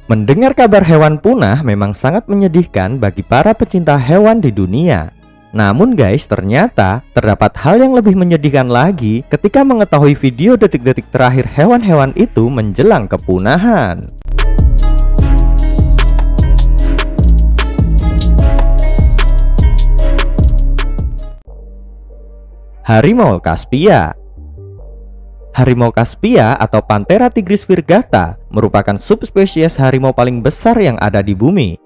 Mendengar kabar hewan punah memang sangat menyedihkan bagi para pecinta hewan di dunia. Namun guys, ternyata terdapat hal yang lebih menyedihkan lagi ketika mengetahui video detik-detik terakhir hewan-hewan itu menjelang kepunahan. Harimau Kaspia. Harimau Kaspia atau Panthera tigris virgata merupakan subspesies harimau paling besar yang ada di bumi.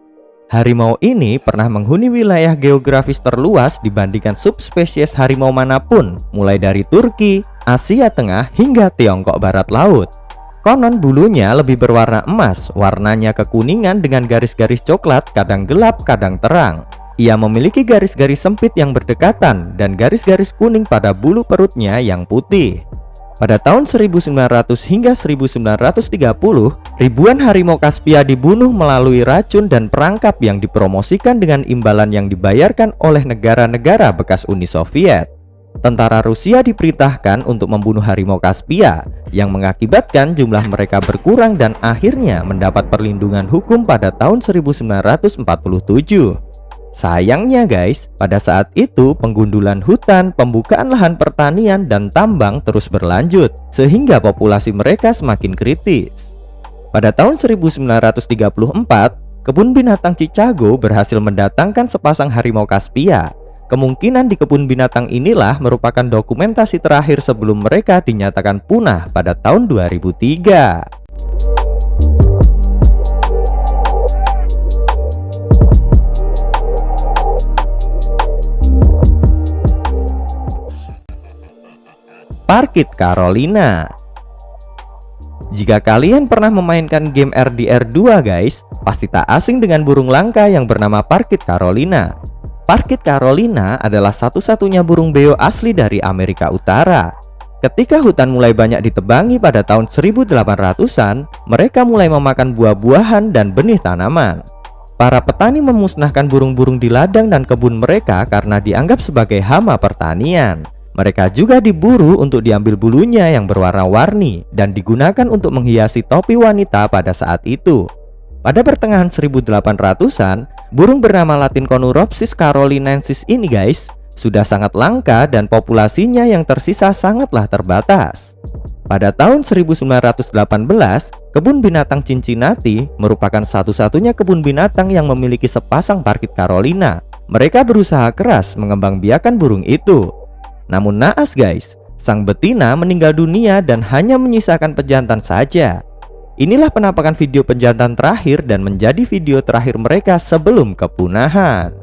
Harimau ini pernah menghuni wilayah geografis terluas dibandingkan subspesies harimau manapun, mulai dari Turki, Asia Tengah hingga Tiongkok Barat Laut. Konon bulunya lebih berwarna emas, warnanya kekuningan dengan garis-garis coklat, kadang gelap, kadang terang. Ia memiliki garis-garis sempit yang berdekatan dan garis-garis kuning pada bulu perutnya yang putih. Pada tahun 1900 hingga 1930, ribuan harimau Kaspia dibunuh melalui racun dan perangkap yang dipromosikan dengan imbalan yang dibayarkan oleh negara-negara bekas Uni Soviet. Tentara Rusia diperintahkan untuk membunuh harimau Kaspia, yang mengakibatkan jumlah mereka berkurang dan akhirnya mendapat perlindungan hukum pada tahun 1947. Sayangnya guys, pada saat itu penggundulan hutan, pembukaan lahan pertanian dan tambang terus berlanjut, sehingga populasi mereka semakin kritis. Pada tahun 1934, kebun binatang Chicago berhasil mendatangkan sepasang harimau Kaspia. Kemungkinan di kebun binatang inilah merupakan dokumentasi terakhir sebelum mereka dinyatakan punah pada tahun 2003. Parkit Carolina. Jika kalian pernah memainkan game RDR2 guys, pasti tak asing dengan burung langka yang bernama Parkit Carolina. Parkit Carolina adalah satu-satunya burung beo asli dari Amerika Utara. Ketika hutan mulai banyak ditebangi pada tahun 1800-an, mereka mulai memakan buah-buahan dan benih tanaman. Para petani memusnahkan burung-burung di ladang dan kebun mereka karena dianggap sebagai hama pertanian. Mereka juga diburu untuk diambil bulunya yang berwarna-warni dan digunakan untuk menghiasi topi wanita pada saat itu. Pada pertengahan 1800-an, burung bernama Latin Conuropsis carolinensis ini guys, sudah sangat langka dan populasinya yang tersisa sangatlah terbatas. Pada tahun 1918, kebun binatang Cincinnati merupakan satu-satunya kebun binatang yang memiliki sepasang Parkit Carolina. Mereka berusaha keras mengembangbiakan burung itu. Namun naas guys, sang betina meninggal dunia dan hanya menyisakan pejantan saja. Inilah penampakan video pejantan terakhir dan menjadi video terakhir mereka sebelum kepunahan.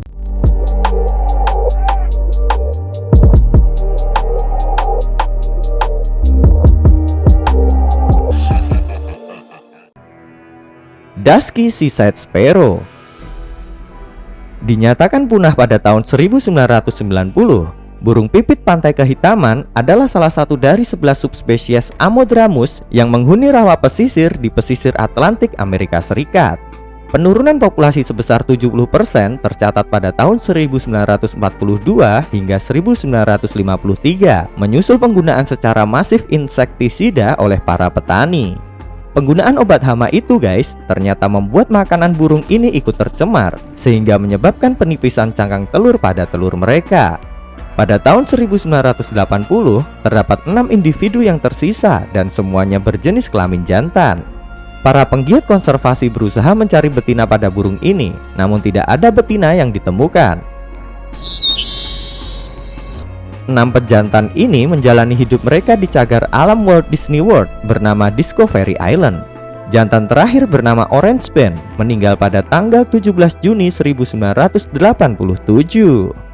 Dusky Seaside Sparrow dinyatakan punah pada tahun 1990. Burung pipit pantai kehitaman adalah salah satu dari 11 subspesies Ammodramus yang menghuni rawa pesisir di pesisir Atlantik Amerika Serikat. Penurunan populasi sebesar 70% tercatat pada tahun 1942 hingga 1953, menyusul penggunaan secara masif insektisida oleh para petani. Penggunaan obat hama itu guys, ternyata membuat makanan burung ini ikut tercemar, sehingga menyebabkan penipisan cangkang telur pada telur mereka. Pada tahun 1980, terdapat 6 individu yang tersisa dan semuanya berjenis kelamin jantan. Para penggiat konservasi berusaha mencari betina pada burung ini, namun tidak ada betina yang ditemukan. 6 pejantan ini menjalani hidup mereka di cagar alam Walt Disney World bernama Discovery Island. Jantan terakhir bernama Orange Band meninggal pada tanggal 17 Juni 1987.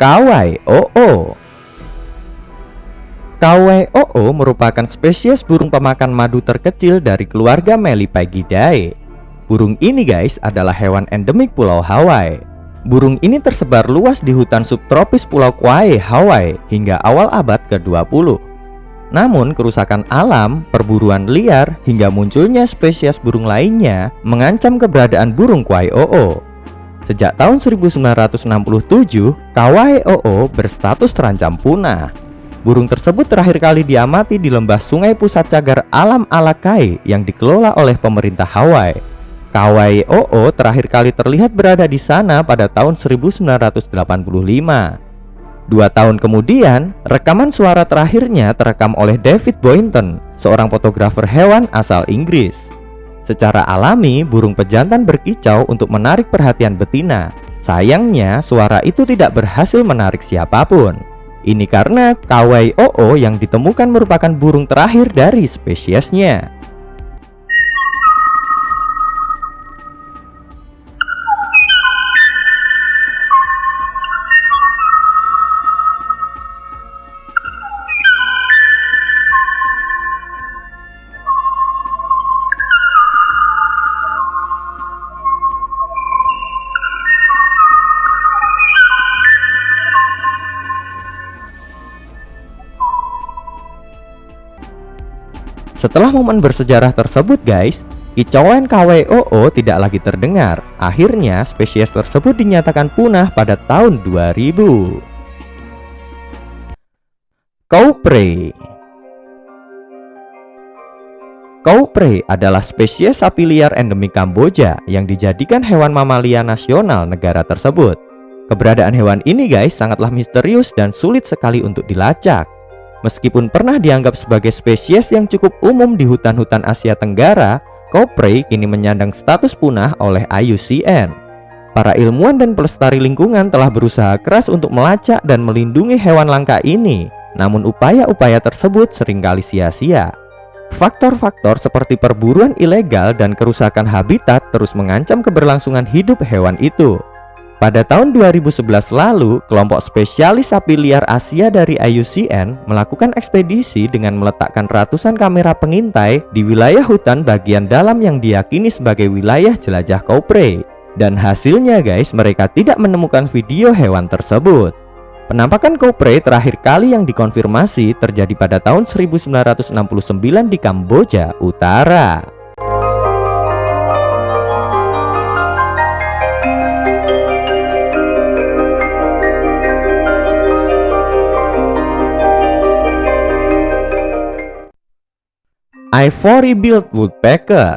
Kawai Oo. Kawai Oo merupakan spesies burung pemakan madu terkecil dari keluarga Melipigidae. Burung ini guys adalah hewan endemik Pulau Hawaii. Burung ini tersebar luas di hutan subtropis Pulau Kauai, Hawaii hingga awal abad ke-20. Namun kerusakan alam, perburuan liar, hingga munculnya spesies burung lainnya mengancam keberadaan burung Kawai Oo. Sejak tahun 1967, KWOO berstatus terancam punah. Burung tersebut terakhir kali diamati di lembah sungai pusat cagar alam Alakai yang dikelola oleh pemerintah Hawaii. KWOO terakhir kali terlihat berada di sana pada tahun 1985. 2 tahun kemudian, rekaman suara terakhirnya terekam oleh David Boynton, seorang fotografer hewan asal Inggris. Secara alami, burung pejantan berkicau untuk menarik perhatian betina. Sayangnya, suara itu tidak berhasil menarik siapapun. Ini karena KWOO yang ditemukan merupakan burung terakhir dari spesiesnya. Setelah momen bersejarah tersebut guys, kicauan KWOO tidak lagi terdengar. Akhirnya spesies tersebut dinyatakan punah pada tahun 2000. Kouprey. Kouprey adalah spesies sapi liar endemik Kamboja yang dijadikan hewan mamalia nasional negara tersebut. Keberadaan hewan ini guys sangatlah misterius dan sulit sekali untuk dilacak. Meskipun pernah dianggap sebagai spesies yang cukup umum di hutan-hutan Asia Tenggara, Kouprey kini menyandang status punah oleh IUCN. Para ilmuwan dan pelestari lingkungan telah berusaha keras untuk melacak dan melindungi hewan langka ini, namun upaya-upaya tersebut seringkali sia-sia. Faktor-faktor seperti perburuan ilegal dan kerusakan habitat terus mengancam keberlangsungan hidup hewan itu. Pada tahun 2011 lalu, kelompok spesialis sapi liar Asia dari IUCN melakukan ekspedisi dengan meletakkan ratusan kamera pengintai di wilayah hutan bagian dalam yang diyakini sebagai wilayah jelajah Kouprey. Dan hasilnya guys, mereka tidak menemukan video hewan tersebut. Penampakan Kouprey terakhir kali yang dikonfirmasi terjadi pada tahun 1969 di Kamboja Utara. Ivory-billed woodpecker.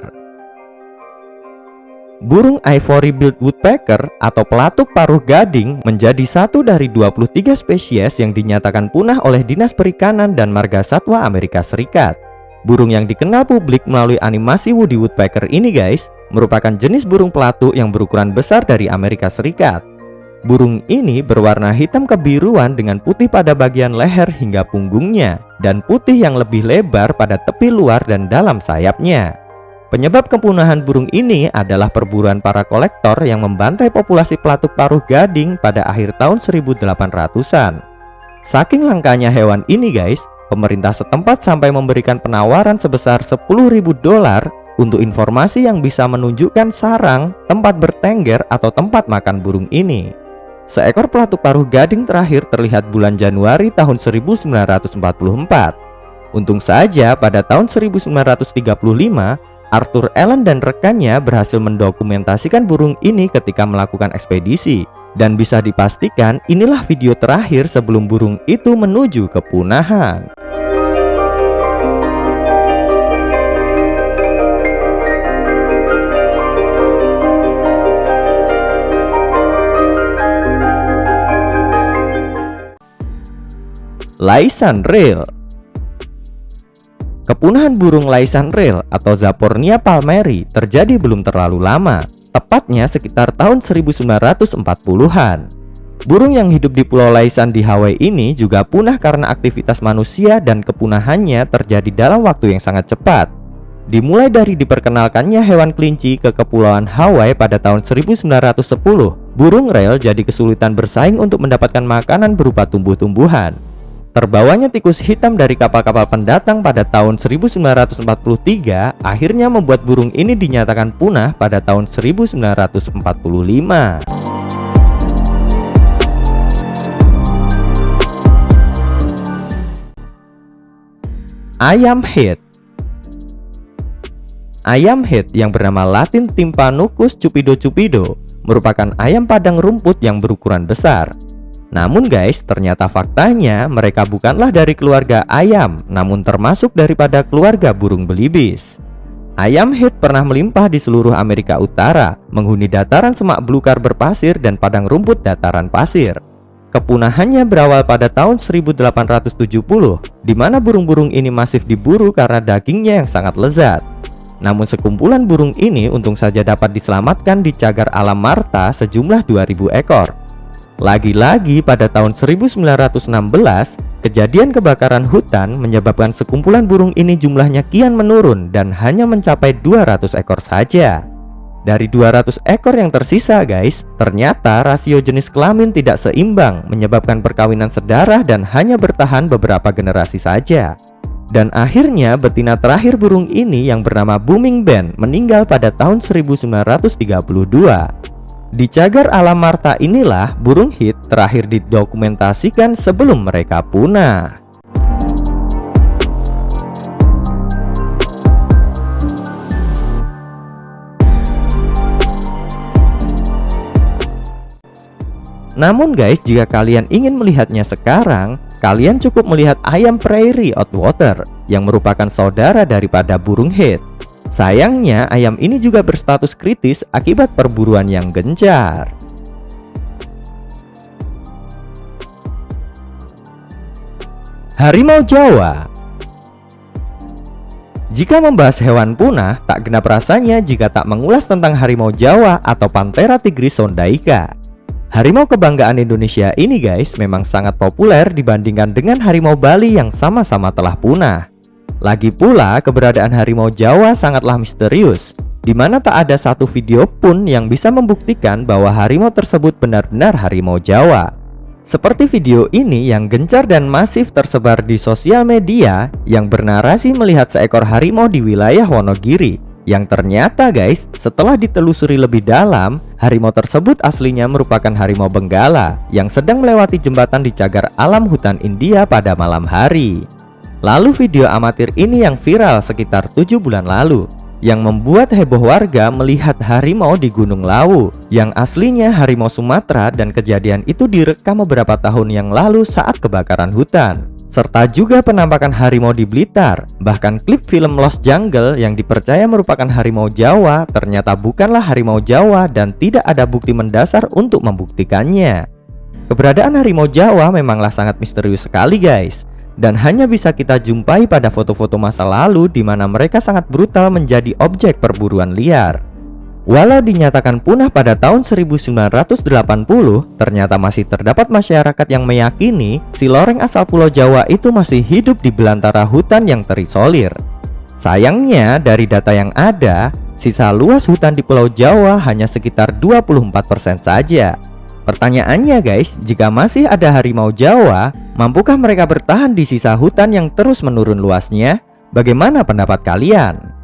Burung ivory-billed woodpecker atau pelatuk paruh gading menjadi satu dari 23 spesies yang dinyatakan punah oleh Dinas Perikanan dan Marga Satwa Amerika Serikat. Burung yang dikenal publik melalui animasi Woody Woodpecker ini guys, merupakan jenis burung pelatuk yang berukuran besar dari Amerika Serikat. Burung ini berwarna hitam kebiruan dengan putih pada bagian leher hingga punggungnya, dan putih yang lebih lebar pada tepi luar dan dalam sayapnya. Penyebab kepunahan burung ini adalah perburuan para kolektor yang membantai populasi pelatuk paruh gading pada akhir tahun 1800-an. Saking langkanya hewan ini guys, pemerintah setempat sampai memberikan penawaran sebesar $10.000 untuk informasi yang bisa menunjukkan sarang, tempat bertengger, atau tempat makan burung ini. Seekor pelatuk paruh gading terakhir terlihat bulan Januari tahun 1944. Untung saja pada tahun 1935, Arthur Allen dan rekannya berhasil mendokumentasikan burung ini ketika melakukan ekspedisi. Dan bisa dipastikan inilah video terakhir sebelum burung itu menuju kepunahan. Laysan rail. Kepunahan burung laysan rail atau Zapornia palmeri terjadi belum terlalu lama, tepatnya sekitar tahun 1940-an. Burung yang hidup di Pulau Laysan di Hawaii ini juga punah karena aktivitas manusia, dan kepunahannya terjadi dalam waktu yang sangat cepat. Dimulai dari diperkenalkannya hewan kelinci ke Kepulauan Hawaii pada tahun 1910, burung rail jadi kesulitan bersaing untuk mendapatkan makanan berupa tumbuh-tumbuhan. Terbawanya tikus hitam dari kapal-kapal pendatang pada tahun 1943 akhirnya membuat burung ini dinyatakan punah pada tahun 1945. Ayam head. ayam head yang bernama Latin Tympanuchus cupido merupakan ayam padang rumput yang berukuran besar. Namun guys, ternyata faktanya mereka bukanlah dari keluarga ayam, namun termasuk daripada keluarga burung belibis. Ayam head pernah melimpah di seluruh Amerika Utara, menghuni dataran semak belukar berpasir dan padang rumput dataran pasir. Kepunahannya berawal pada tahun 1870, di mana burung-burung ini masif diburu karena dagingnya yang sangat lezat. Namun sekumpulan burung ini untung saja dapat diselamatkan di cagar alam Marta sejumlah 2000 ekor. Lagi-lagi pada tahun 1916, kejadian kebakaran hutan menyebabkan sekumpulan burung ini jumlahnya kian menurun dan hanya mencapai 200 ekor saja. Dari 200 ekor yang tersisa guys, ternyata rasio jenis kelamin tidak seimbang, menyebabkan perkawinan sedarah dan hanya bertahan beberapa generasi saja. Dan akhirnya betina terakhir burung ini yang bernama Booming Ben meninggal pada tahun 1932. Di cagar alam Marta inilah burung head terakhir didokumentasikan sebelum mereka punah. Namun guys, jika kalian ingin melihatnya sekarang, kalian cukup melihat ayam prairie outwater yang merupakan saudara daripada burung head. Sayangnya ayam ini juga berstatus kritis akibat perburuan yang gencar. Harimau Jawa. Jika membahas hewan punah, tak genap rasanya jika tak mengulas tentang harimau Jawa atau Panthera tigris sondaica. Harimau kebanggaan Indonesia ini guys memang sangat populer dibandingkan dengan harimau Bali yang sama-sama telah punah. Lagi pula keberadaan harimau Jawa sangatlah misterius, di mana tak ada satu video pun yang bisa membuktikan bahwa harimau tersebut benar-benar harimau Jawa. Seperti video ini yang gencar dan masif tersebar di sosial media yang bernarasi melihat seekor harimau di wilayah Wonogiri. Yang ternyata guys, setelah ditelusuri lebih dalam, harimau tersebut aslinya merupakan harimau Benggala yang sedang melewati jembatan di cagar alam hutan India pada malam hari. Lalu video amatir ini yang viral sekitar 7 bulan lalu, yang membuat heboh warga melihat harimau di Gunung Lawu yang aslinya harimau Sumatera, dan kejadian itu direkam beberapa tahun yang lalu saat kebakaran hutan. Serta juga penampakan harimau di Blitar. Bahkan klip film Lost Jungle yang dipercaya merupakan harimau Jawa ternyata bukanlah harimau Jawa dan tidak ada bukti mendasar untuk membuktikannya. Keberadaan harimau Jawa memanglah sangat misterius sekali guys, dan hanya bisa kita jumpai pada foto-foto masa lalu di mana mereka sangat brutal menjadi objek perburuan liar. Walau dinyatakan punah pada tahun 1980, ternyata masih terdapat masyarakat yang meyakini si loreng asal Pulau Jawa itu masih hidup di belantara hutan yang terisolir. Sayangnya dari data yang ada, sisa luas hutan di Pulau Jawa hanya sekitar 24% saja. Pertanyaannya guys, jika masih ada harimau Jawa, mampukah mereka bertahan di sisa hutan yang terus menurun luasnya? Bagaimana pendapat kalian?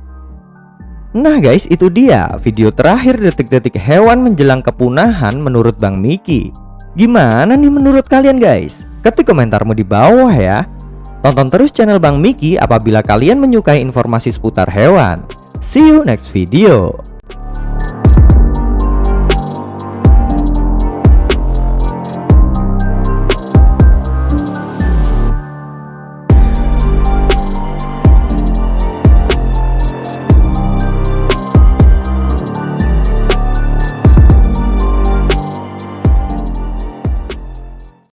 Nah guys, itu dia video terakhir detik-detik hewan menjelang kepunahan menurut Bang Miki. Gimana nih menurut kalian guys? Ketik komentarmu di bawah ya. Tonton terus channel Bang Miki apabila kalian menyukai informasi seputar hewan. See you next video.